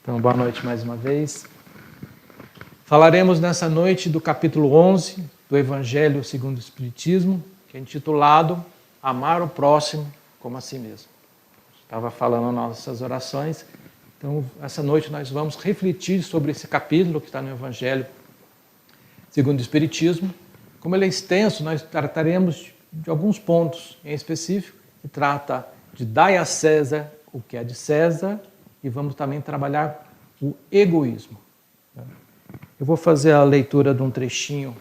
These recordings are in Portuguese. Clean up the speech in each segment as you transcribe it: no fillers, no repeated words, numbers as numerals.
Então, boa noite mais uma vez. Falaremos nessa noite do capítulo 11 do Evangelho segundo o Espiritismo, que é intitulado Amar o Próximo como a Si Mesmo. Estava falando nas nossas orações, então essa noite nós vamos refletir sobre esse capítulo que está no Evangelho segundo o Espiritismo. Como ele é extenso, nós trataremos de alguns pontos em específico, que trata de dai a César o que é de César, e vamos também trabalhar o egoísmo. Eu vou fazer a leitura de um trechinho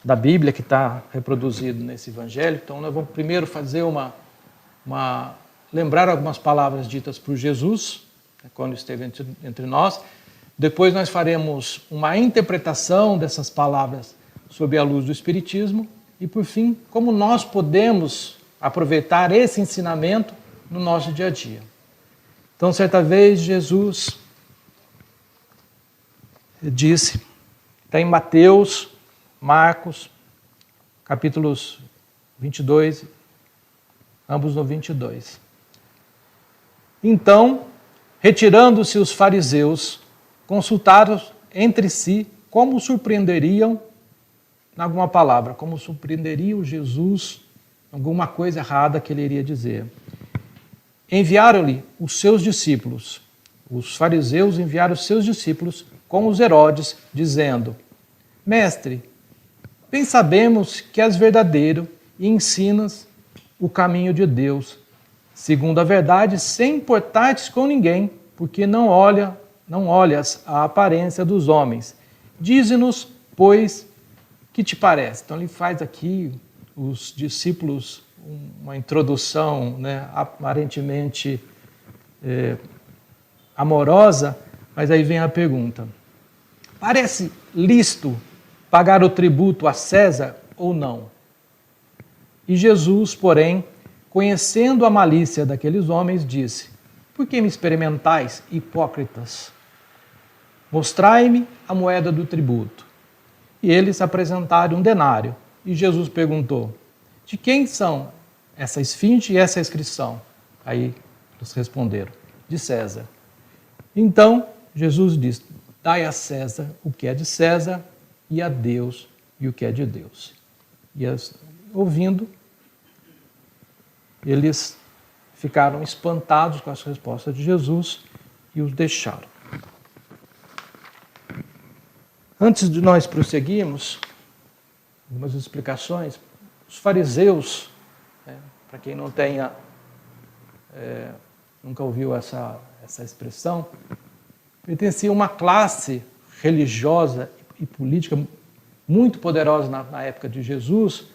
da Bíblia que está reproduzido nesse Evangelho. Então nós vamos primeiro fazer lembrar algumas palavras ditas por Jesus, quando esteve entre nós. Depois nós faremos uma interpretação dessas palavras sob a luz do Espiritismo. E por fim, como nós podemos aproveitar esse ensinamento no nosso dia a dia. Então, certa vez, Jesus disse, está em Mateus, Marcos, capítulos 22, ambos no 22. Então, retirando-se os fariseus, consultaram entre si como surpreenderiam, alguma palavra, como surpreenderiam Jesus, alguma coisa errada que ele iria dizer. Enviaram-lhe os seus discípulos. Os fariseus enviaram os seus discípulos com os Herodes, dizendo: Mestre, bem sabemos que és verdadeiro e ensinas o caminho de Deus, segundo a verdade, sem importar-te com ninguém, porque não olhas a aparência dos homens. Dize-nos, pois, que te parece? Então ele faz aqui os discípulos uma introdução, aparentemente amorosa, mas aí vem a pergunta: parece lícito pagar o tributo a César ou não? E Jesus, porém, conhecendo a malícia daqueles homens, disse: por que me experimentais, hipócritas? Mostrai-me a moeda do tributo. E eles apresentaram um denário. E Jesus perguntou: de quem são essa esfinge e essa inscrição? Aí eles responderam: de César. Então Jesus disse: dai a César o que é de César e a Deus e o que é de Deus. E ouvindo, eles ficaram espantados com as respostas de Jesus e os deixaram. Antes de nós prosseguirmos, algumas explicações. Os fariseus, para quem não tenha, nunca ouviu essa expressão, pertenciam a uma classe religiosa e política muito poderosa na época de Jesus,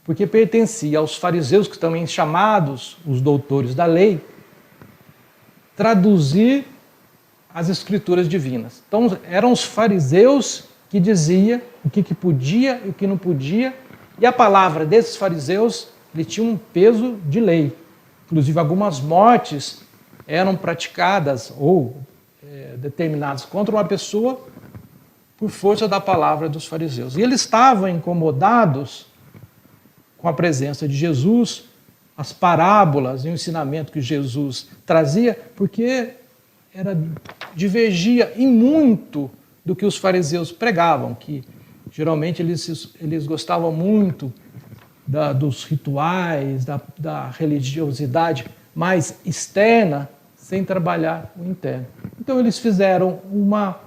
porque pertencia aos fariseus, que também chamados os doutores da lei, traduzir as escrituras divinas. Então eram os fariseus que diziam o que podia e o que não podia, e a palavra desses fariseus ele tinha um peso de lei. Inclusive algumas mortes eram praticadas ou determinadas contra uma pessoa por força da palavra dos fariseus. E eles estavam incomodados com a presença de Jesus, as parábolas e o ensinamento que Jesus trazia, porque divergia em muito do que os fariseus pregavam, que geralmente eles gostavam muito dos rituais, da religiosidade mais externa, sem trabalhar o interno. Então eles fizeram uma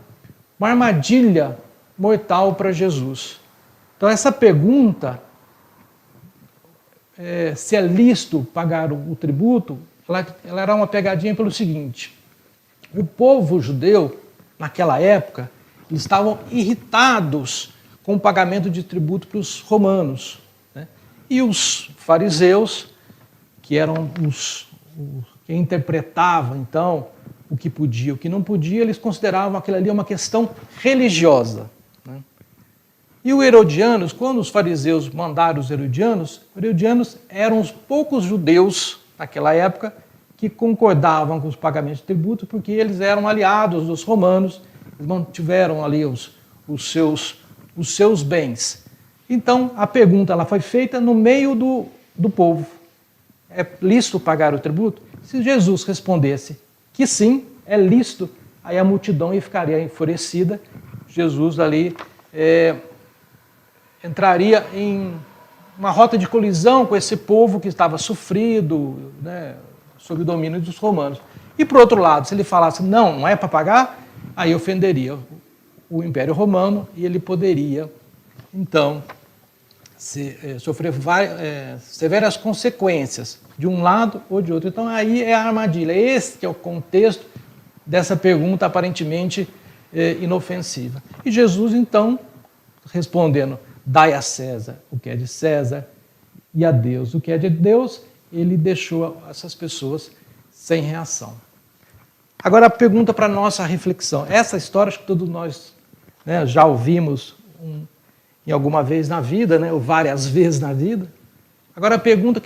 armadilha mortal para Jesus. Então essa pergunta, se é lícito pagar o tributo, ela era uma pegadinha pelo seguinte: o povo judeu, naquela época, eles estavam irritados com o pagamento de tributo para os romanos. E os fariseus, que eram que interpretavam, então, o que podia e o que não podia, eles consideravam aquilo ali uma questão religiosa. E os herodianos, quando os fariseus mandaram os herodianos eram os poucos judeus, naquela época, que concordavam com os pagamentos de tributo, porque eles eram aliados dos romanos, eles mantiveram ali os seus bens. Então, a pergunta ela foi feita no meio do povo. É lícito pagar o tributo? Se Jesus respondesse que sim, é lícito, aí a multidão ficaria enfurecida, Jesus ali entraria em uma rota de colisão com esse povo que estava sofrido, né, sob o domínio dos romanos. E, por outro lado, se ele falasse, não é para pagar, aí ofenderia o Império Romano e ele poderia, então, sofrer severas consequências de um lado ou de outro. Então, aí é a armadilha. Esse é o contexto dessa pergunta aparentemente inofensiva. E Jesus, então, respondendo, dai a César o que é de César e a Deus o que é de Deus, ele deixou essas pessoas sem reação. Agora a pergunta para a nossa reflexão. Essa história acho que todos nós, né, já ouvimos em alguma vez na vida, né, ou várias vezes na vida. Agora a pergunta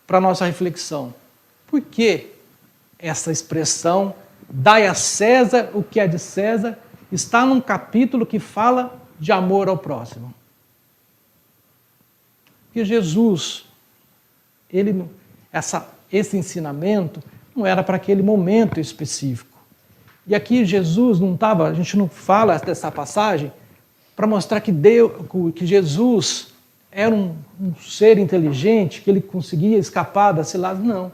para a nossa reflexão. Por que essa expressão, dai a César o que é de César, está num capítulo que fala de amor ao próximo? Porque Jesus, esse ensinamento não era para aquele momento específico. E aqui Jesus não estava, a gente não fala dessa passagem para mostrar que Jesus era um ser inteligente, que ele conseguia escapar das ciladas. Não.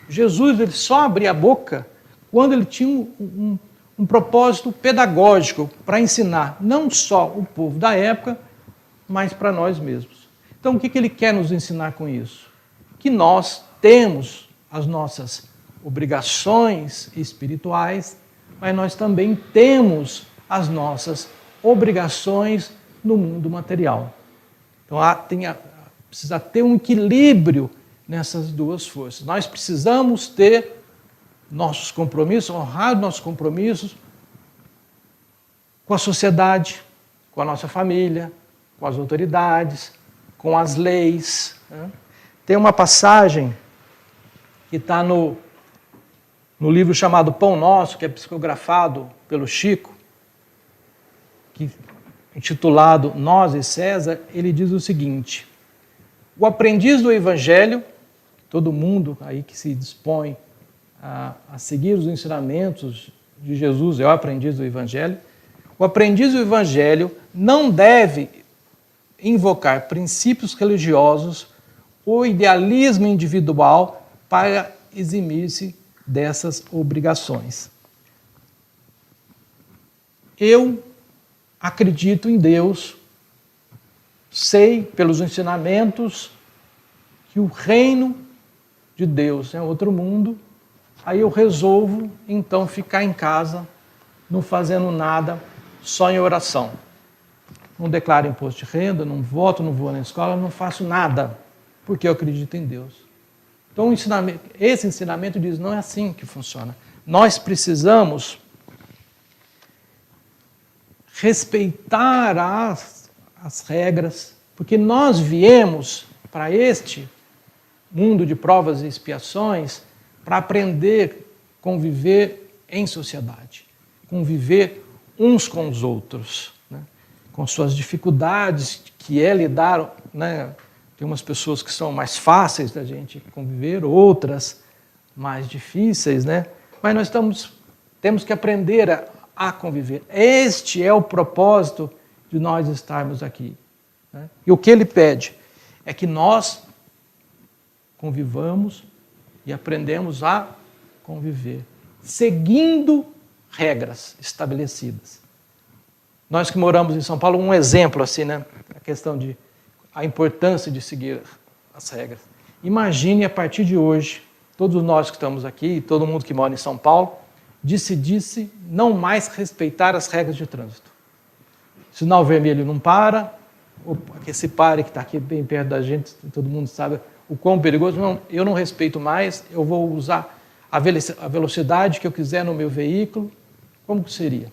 Jesus ele só abria a boca quando ele tinha um propósito pedagógico para ensinar não só o povo da época, mas para nós mesmos. Então, o que ele quer nos ensinar com isso? Que nós temos as nossas obrigações espirituais, mas nós também temos as nossas obrigações no mundo material. Então, precisa ter um equilíbrio nessas duas forças. Nós precisamos ter nossos compromissos, honrar nossos compromissos com a sociedade, com a nossa família, com as autoridades, com as leis. Né? Tem uma passagem que está no livro chamado Pão Nosso, que é psicografado pelo Chico, intitulado Nós e César, ele diz o seguinte: o aprendiz do Evangelho, todo mundo aí que se dispõe a seguir os ensinamentos de Jesus é o aprendiz do Evangelho, o aprendiz do Evangelho não deve invocar princípios religiosos ou idealismo individual para eximir-se dessas obrigações. Eu acredito em Deus, sei pelos ensinamentos que o reino de Deus é outro mundo, aí eu resolvo então ficar em casa, não fazendo nada, só em oração. Não declaro imposto de renda, não voto, não vou na escola, não faço nada, porque eu acredito em Deus. Então esse ensinamento diz, não é assim que funciona. Nós precisamos respeitar as regras, porque nós viemos para este mundo de provas e expiações para aprender a conviver em sociedade, conviver uns com os outros, né? Com suas dificuldades, que é lidar, né? Tem umas pessoas que são mais fáceis da gente conviver, outras mais difíceis, né? Mas nós temos que aprender a conviver. Este é o propósito de nós estarmos aqui. Né? E o que ele pede é que nós convivamos e aprendemos a conviver, seguindo regras estabelecidas. Nós que moramos em São Paulo, um exemplo assim, né? A questão a importância de seguir as regras. Imagine a partir de hoje, todos nós que estamos aqui, todo mundo que mora em São Paulo, decidisse não mais respeitar as regras de trânsito. Sinal vermelho não para, esse pare que está aqui bem perto da gente, todo mundo sabe o quão perigoso. Não, eu não respeito mais, eu vou usar a velocidade que eu quiser no meu veículo. Como que seria?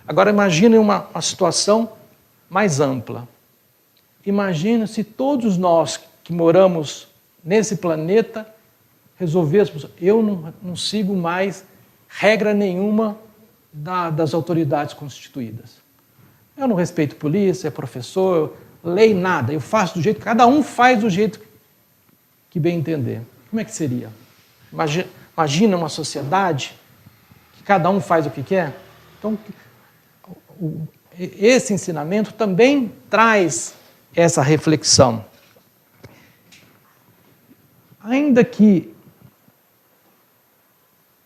Agora imagine uma situação mais ampla. Imagine se todos nós que moramos nesse planeta resolvêssemos, eu não sigo mais regra nenhuma das autoridades constituídas. Eu não respeito polícia, professor, lei, nada. Eu faço do jeito, cada um faz do jeito que bem entender. Como é que seria? Imagina uma sociedade que cada um faz o que quer? Então, esse ensinamento também traz essa reflexão. Ainda que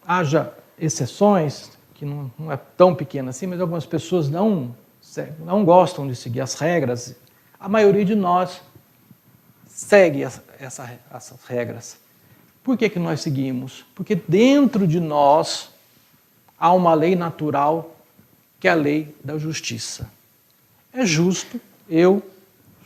haja exceções, que não é tão pequena assim, mas algumas pessoas não gostam de seguir as regras, a maioria de nós segue essas regras. Por que nós seguimos? Porque dentro de nós há uma lei natural, que é a lei da justiça. É justo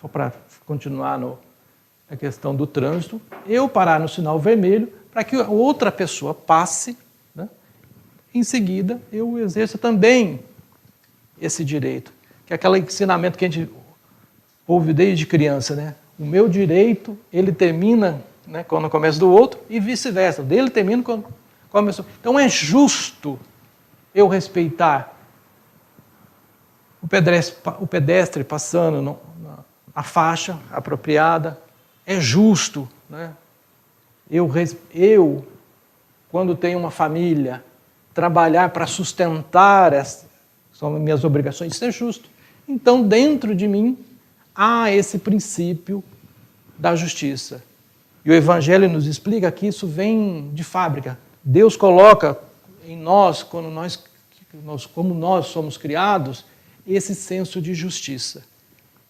só para continuar na questão do trânsito, eu parar no sinal vermelho para que outra pessoa passe, né? Em seguida eu exerça também esse direito, que é aquele ensinamento que a gente ouve desde criança, né? O meu direito, ele termina, né, quando começa do outro, e vice-versa. O dele termina quando começa. Então é justo eu respeitar o pedestre passando a faixa apropriada. É justo, né? Eu, quando tenho uma família, trabalhar para sustentar são minhas obrigações, isso é justo. Então, dentro de mim, há esse princípio da justiça. E o Evangelho nos explica que isso vem de fábrica. Deus coloca em nós, como nós somos criados, esse senso de justiça.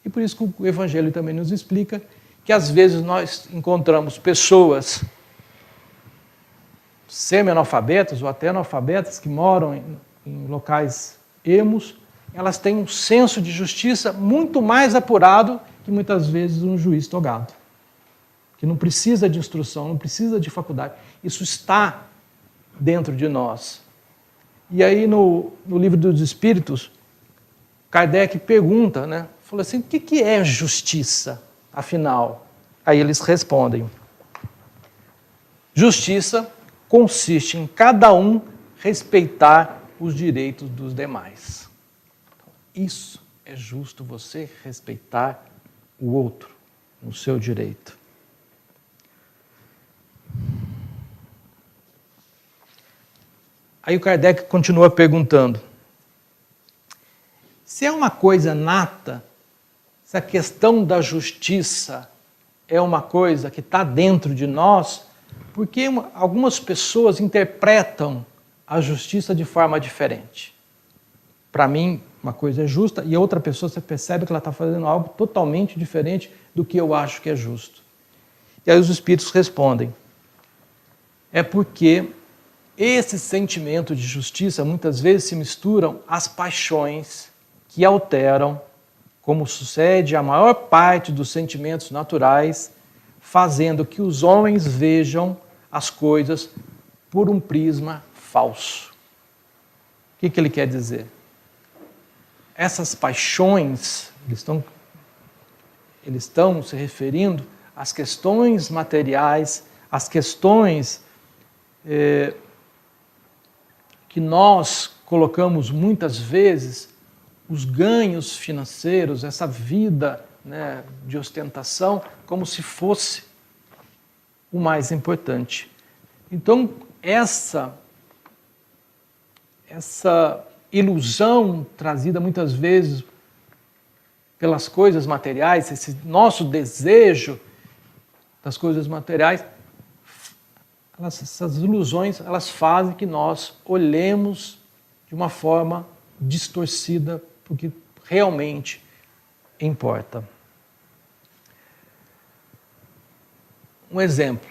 E por isso que o Evangelho também nos explica que às vezes nós encontramos pessoas semi-analfabetas ou até analfabetas que moram em locais ermos, elas têm um senso de justiça muito mais apurado que muitas vezes um juiz togado, que não precisa de instrução, não precisa de faculdade. Isso está dentro de nós. E aí no Livro dos Espíritos, Kardec pergunta, né? Falou assim, o que é justiça, afinal? Aí eles respondem, justiça consiste em cada um respeitar os direitos dos demais. Isso é justo, você respeitar o outro, o seu direito. Aí o Kardec continua perguntando, se é uma coisa nata, se a questão da justiça é uma coisa que está dentro de nós, porque algumas pessoas interpretam a justiça de forma diferente. Para mim, uma coisa é justa e a outra pessoa, você percebe que ela está fazendo algo totalmente diferente do que eu acho que é justo. E aí os espíritos respondem, é porque esse sentimento de justiça muitas vezes se misturam às paixões que alteram, como sucede a maior parte dos sentimentos naturais, fazendo que os homens vejam as coisas por um prisma falso. O que ele quer dizer? Essas paixões, eles estão se referindo às questões materiais, às questões que nós colocamos muitas vezes os ganhos financeiros, essa vida, né, de ostentação, como se fosse o mais importante. Então, essa ilusão trazida muitas vezes pelas coisas materiais, esse nosso desejo das coisas materiais, essas ilusões, elas fazem que nós olhemos de uma forma distorcida para o que realmente importa. Um exemplo,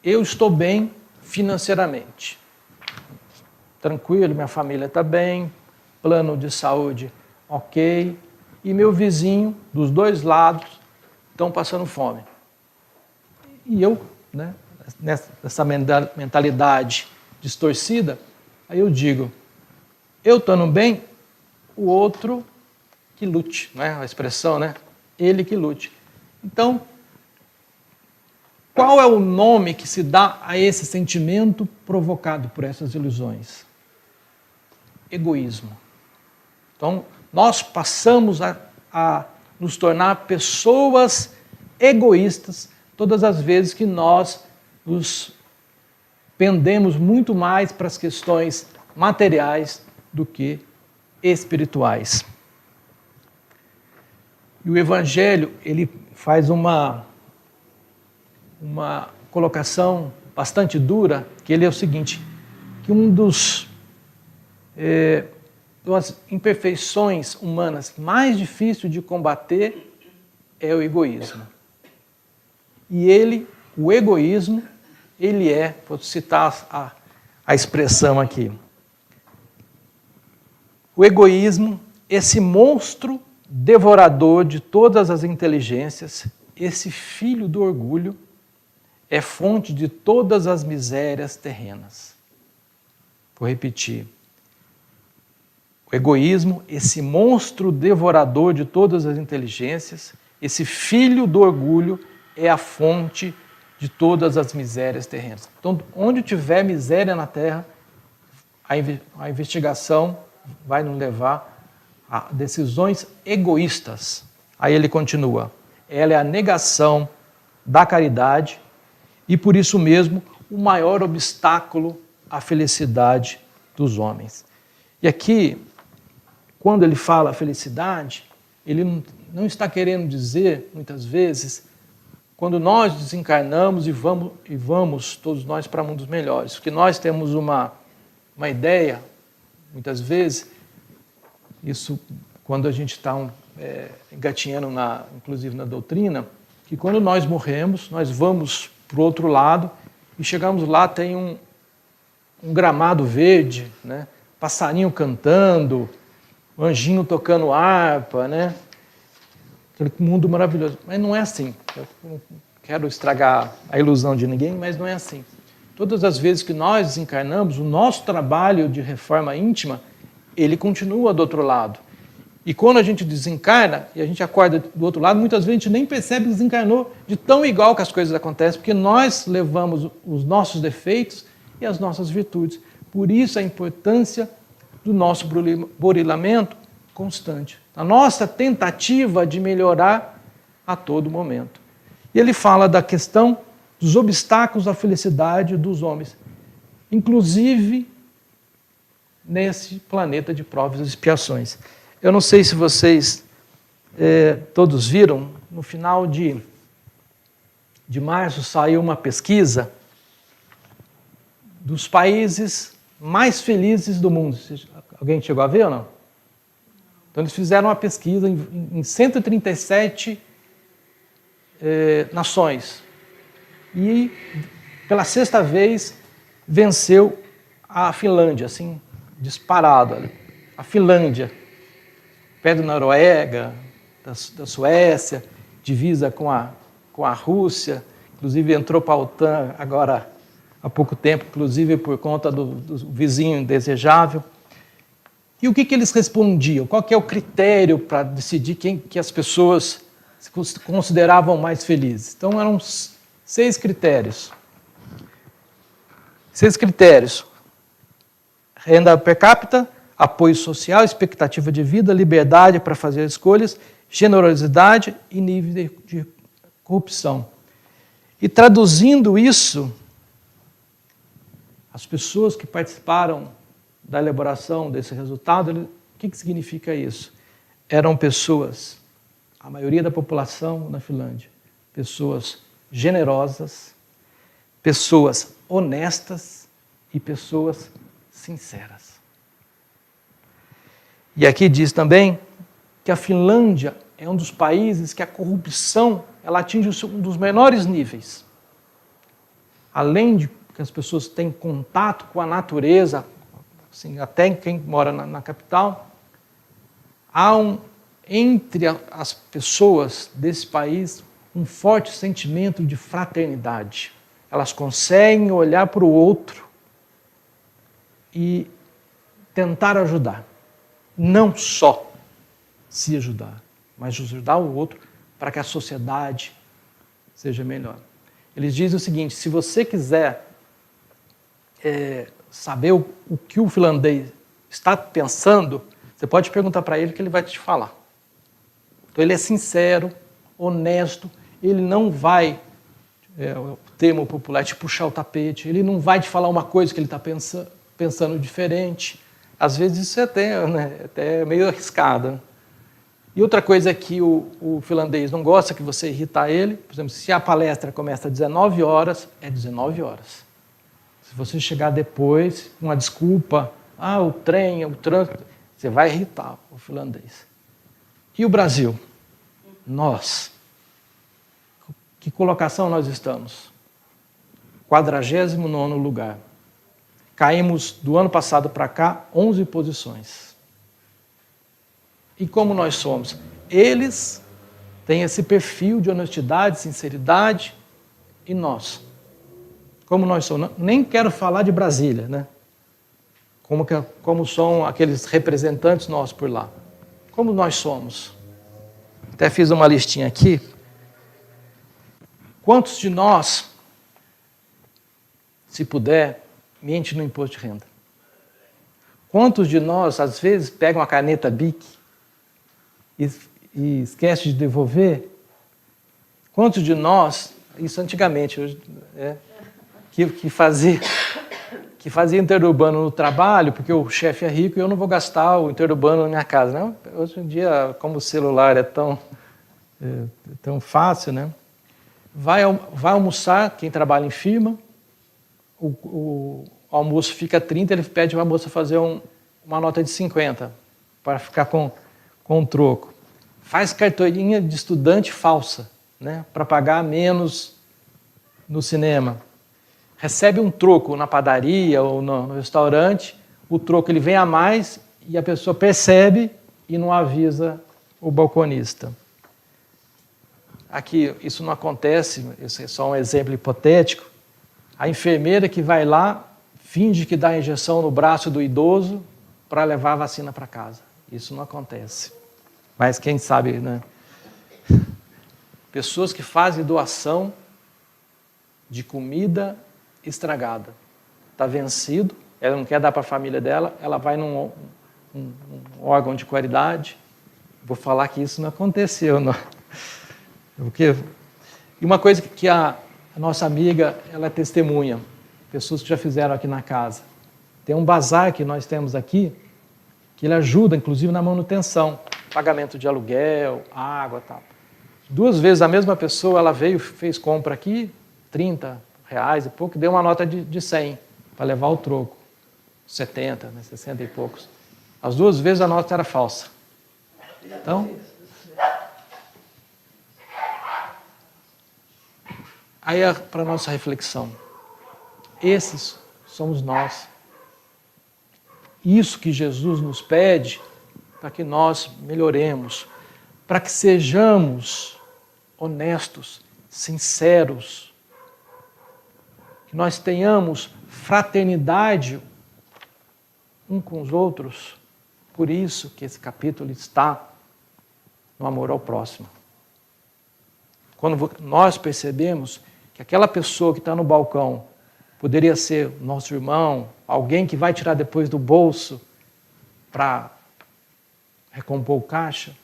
eu estou bem financeiramente, tranquilo, minha família está bem, plano de saúde ok, e meu vizinho, dos dois lados, estão passando fome. E eu, né, nessa mentalidade distorcida, aí eu digo, eu estando bem, o outro que lute, né? A expressão, né? Ele que lute. Então, qual é o nome que se dá a esse sentimento provocado por essas ilusões? Egoísmo. Então, nós passamos a nos tornar pessoas egoístas todas as vezes que nós nos pendemos muito mais para as questões materiais do que espirituais. E o Evangelho, ele faz uma colocação bastante dura, que ele é o seguinte, que das imperfeições humanas mais difícil de combater é o egoísmo. E o egoísmo, ele vou citar a expressão aqui, o egoísmo, esse monstro devorador de todas as inteligências, esse filho do orgulho, é fonte de todas as misérias terrenas. Vou repetir. O egoísmo, esse monstro devorador de todas as inteligências, esse filho do orgulho, é a fonte de todas as misérias terrenas. Então, onde tiver miséria na terra, a investigação vai nos levar a decisões egoístas. Aí ele continua. Ela é a negação da caridade e, por isso mesmo, o maior obstáculo à felicidade dos homens. E aqui, quando ele fala felicidade, ele não está querendo dizer, muitas vezes, quando nós desencarnamos e vamos todos nós para mundos melhores. Porque nós temos uma ideia, muitas vezes, isso quando a gente está engatinhando, inclusive na doutrina, que quando nós morremos, nós vamos para o outro lado e chegamos lá, tem um gramado verde, né? Passarinho cantando, anjinho tocando harpa, né? Aquele mundo maravilhoso. Mas não é assim. Eu não quero estragar a ilusão de ninguém, mas não é assim. Todas as vezes que nós desencarnamos, o nosso trabalho de reforma íntima, ele continua do outro lado. E quando a gente desencarna e a gente acorda do outro lado, muitas vezes a gente nem percebe que desencarnou, de tão igual que as coisas acontecem, porque nós levamos os nossos defeitos e as nossas virtudes. Por isso a importância do nosso burilamento constante, a nossa tentativa de melhorar a todo momento. E ele fala da questão dos obstáculos à felicidade dos homens, inclusive nesse planeta de provas e expiações. Eu não sei se vocês todos viram, no final de março saiu uma pesquisa dos países mais felizes do mundo. Alguém chegou a ver ou não? Então eles fizeram uma pesquisa em 137 nações. E pela sexta vez venceu a Finlândia, assim, disparado ali. A Finlândia, perto da Noruega, da Suécia, divisa com a Rússia, inclusive entrou para a OTAN agora há pouco tempo, inclusive por conta do vizinho indesejável. E o que eles respondiam? Qual que é o critério para decidir quem que as pessoas se consideravam mais felizes? Então eram 6 critérios. 6 critérios. Renda per capita, apoio social, expectativa de vida, liberdade para fazer escolhas, generosidade e nível de corrupção. E traduzindo isso, as pessoas que participaram da elaboração desse resultado, o que significa isso? Eram pessoas, a maioria da população na Finlândia, pessoas generosas, pessoas honestas e pessoas sinceras. E aqui diz também que a Finlândia é um dos países que a corrupção ela atinge um dos menores níveis. Além de que as pessoas têm contato com a natureza, assim, até quem mora na capital, há entre as pessoas desse país um forte sentimento de fraternidade. Elas conseguem olhar para o outro e tentar ajudar. Não só se ajudar, mas ajudar o outro para que a sociedade seja melhor. Eles dizem o seguinte: se você quiser saber o que o finlandês está pensando, você pode perguntar para ele que ele vai te falar. Então ele é sincero, honesto, ele não vai, o termo popular, te puxar o tapete, ele não vai te falar uma coisa que ele está pensando diferente. Às vezes isso é até meio arriscado. E outra coisa é que o finlandês não gosta que você irritar ele. Por exemplo, se a palestra começa às 19 horas, é 19 horas. Se você chegar depois, uma desculpa, o trem, o trânsito, você vai irritar o finlandês. E o Brasil? Nós. Que colocação nós estamos? 49º lugar. Caímos do ano passado para cá 11 posições. E como nós somos? Eles têm esse perfil de honestidade, sinceridade, e nós? Como nós somos? Nem quero falar de Brasília, né? Como são aqueles representantes nossos por lá. Como nós somos? Até fiz uma listinha aqui. Quantos de nós, se puder, mente no imposto de renda? Quantos de nós, às vezes, pegam a caneta Bic e esquece de devolver? Quantos de nós, isso antigamente, que fazia interurbano no trabalho, porque o chefe é rico e eu não vou gastar o interurbano na minha casa. Não? Hoje em dia, como o celular é tão fácil, né? Vai almoçar, quem trabalha em firma, o almoço fica 30, ele pede para a moça fazer uma nota de 50, para ficar com o troco. Faz carteirinha de estudante falsa, né, para pagar menos no cinema. Recebe um troco na padaria ou no restaurante, o troco ele vem a mais e a pessoa percebe e não avisa o balconista. Aqui, isso não acontece, isso é só um exemplo hipotético. A enfermeira que vai lá, finge que dá a injeção no braço do idoso para levar a vacina para casa. Isso não acontece. Mas quem sabe, né? Pessoas que fazem doação de comida estragada. Está vencido, ela não quer dar para a família dela, ela vai num órgão de caridade. Vou falar que isso não aconteceu, não. E uma coisa que a nossa amiga, ela é testemunha, pessoas que já fizeram aqui na casa. Tem um bazar que nós temos aqui, que ele ajuda, inclusive, na manutenção, pagamento de aluguel, água e tal. 2 vezes a mesma pessoa, ela veio, fez compra aqui, R$30 e pouco, deu uma nota de 100 para levar o troco. 70, 60 e poucos. As 2 vezes a nota era falsa. Então, aí é para a nossa reflexão. Esses somos nós. Isso que Jesus nos pede para que nós melhoremos, para que sejamos honestos, sinceros, que nós tenhamos fraternidade um com os outros. Por isso que esse capítulo está no amor ao próximo. Quando nós percebemos que aquela pessoa que está no balcão poderia ser nosso irmão, alguém que vai tirar depois do bolso para recompor o caixa,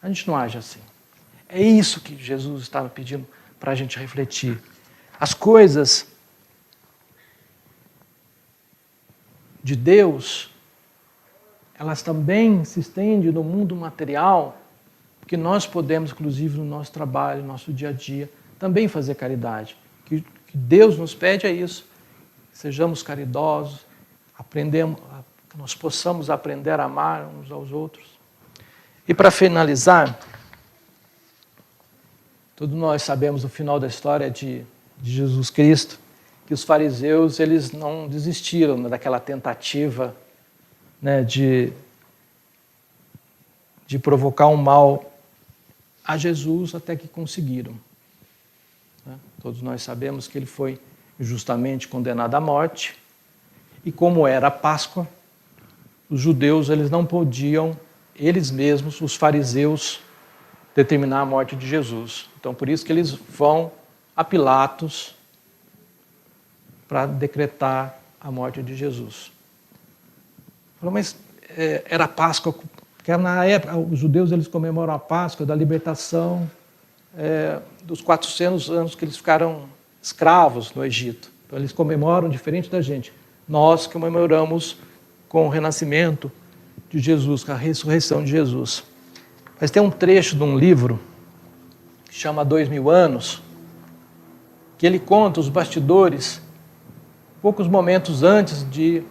a gente não age assim. É isso que Jesus estava pedindo para a gente refletir. As coisas de Deus, elas também se estendem no mundo material, porque nós podemos, inclusive no nosso trabalho, no nosso dia a dia, também fazer caridade. Que Deus nos pede é isso. Sejamos caridosos, que nós possamos aprender a amar uns aos outros. E para finalizar, todos nós sabemos o final da história de Jesus Cristo, que os fariseus eles não desistiram daquela tentativa, né, de provocar um mal a Jesus até que conseguiram. Todos nós sabemos que ele foi injustamente condenado à morte e como era a Páscoa, os judeus eles não podiam, eles mesmos, os fariseus, determinar a morte de Jesus. Então por isso que eles vão a Pilatos para decretar a morte de Jesus. Mas era a Páscoa, porque na época os judeus eles comemoram a Páscoa da libertação dos 400 anos que eles ficaram escravos no Egito. Então eles comemoram diferente da gente. nós comemoramos com o renascimento de Jesus, com a ressurreição de Jesus. Mas tem um trecho de um livro que chama 2000 Anos, que ele conta os bastidores, poucos momentos antes de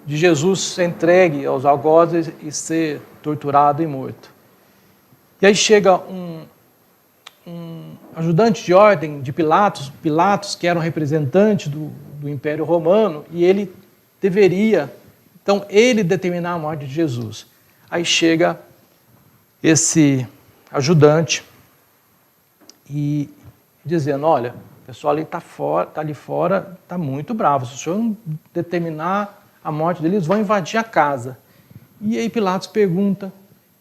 Jesus ser entregue aos algozes e ser torturado e morto. E aí chega um ajudante de ordem de Pilatos, que era um representante do Império Romano, e ele deveria, então, ele determinar a morte de Jesus. Aí chega esse ajudante e dizendo, olha, o pessoal ali está ali fora, está muito bravo, se o senhor não determinar a morte deles, vão invadir a casa. E aí Pilatos pergunta,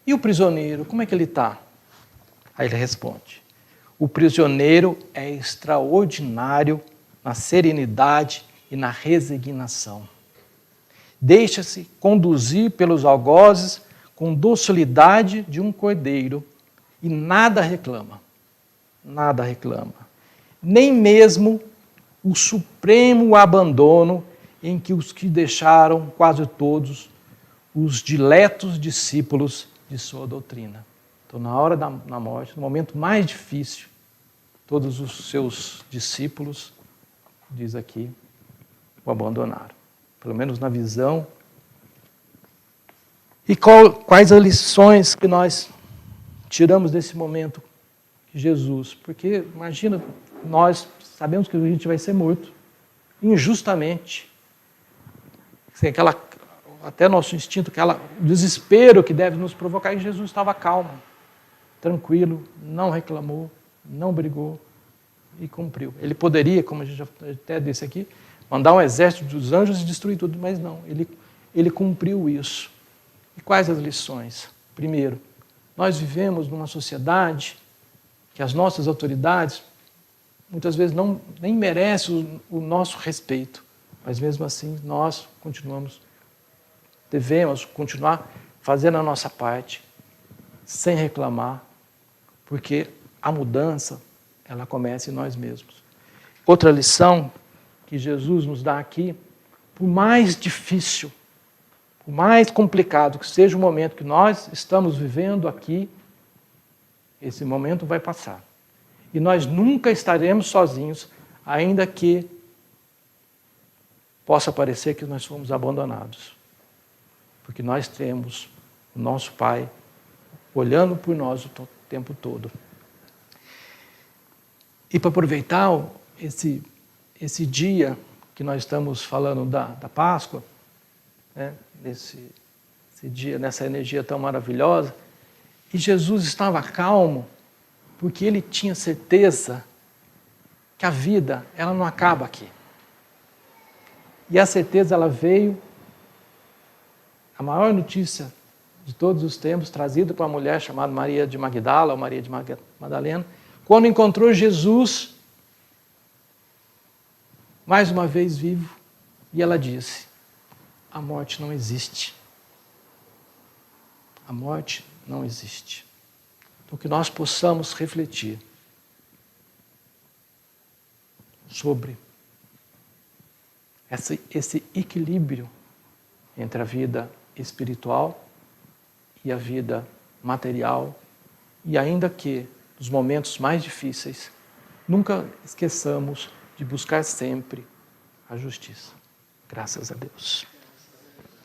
e o prisioneiro, como é que ele está? Aí ele responde, o prisioneiro é extraordinário na serenidade e na resignação. Deixa-se conduzir pelos algozes com docilidade de um cordeiro e nada reclama. Nada reclama. Nem mesmo o supremo abandono em que os que deixaram quase todos os diletos discípulos de sua doutrina. Então, na hora da morte, no momento mais difícil, todos os seus discípulos, diz aqui, o abandonaram. Pelo menos na visão. E quais as lições que nós tiramos desse momento de Jesus? Porque, imagina, nós sabemos que a gente vai ser morto, injustamente. Sem até nosso instinto, o desespero que deve nos provocar, e Jesus estava calmo, tranquilo, não reclamou, não brigou e cumpriu. Ele poderia, como a gente já até disse aqui, mandar um exército dos anjos e destruir tudo, mas não, ele cumpriu isso. E quais as lições? Primeiro, nós vivemos numa sociedade que as nossas autoridades muitas vezes nem merecem o nosso respeito, mas mesmo assim nós devemos continuar fazendo a nossa parte, sem reclamar, porque a mudança, ela começa em nós mesmos. Outra lição que Jesus nos dá aqui, por mais difícil, por mais complicado que seja o momento que nós estamos vivendo aqui, esse momento vai passar. E nós nunca estaremos sozinhos, ainda que possa parecer que nós fomos abandonados. Porque nós temos o nosso Pai olhando por nós o tempo todo. E para aproveitar esse dia que nós estamos falando da Páscoa, né, esse dia, nessa energia tão maravilhosa, e Jesus estava calmo, porque ele tinha certeza que a vida, ela não acaba aqui. E a certeza, ela veio, a maior notícia de todos os tempos, trazida por uma mulher chamada Maria de Magdala, ou Maria de Madalena, quando encontrou Jesus, mais uma vez vivo, e ela disse, a morte não existe. A morte não existe. Então, que nós possamos refletir sobre esse equilíbrio entre a vida espiritual e a vida material, e ainda que, nos momentos mais difíceis, nunca esqueçamos de buscar sempre a justiça. Graças a Deus.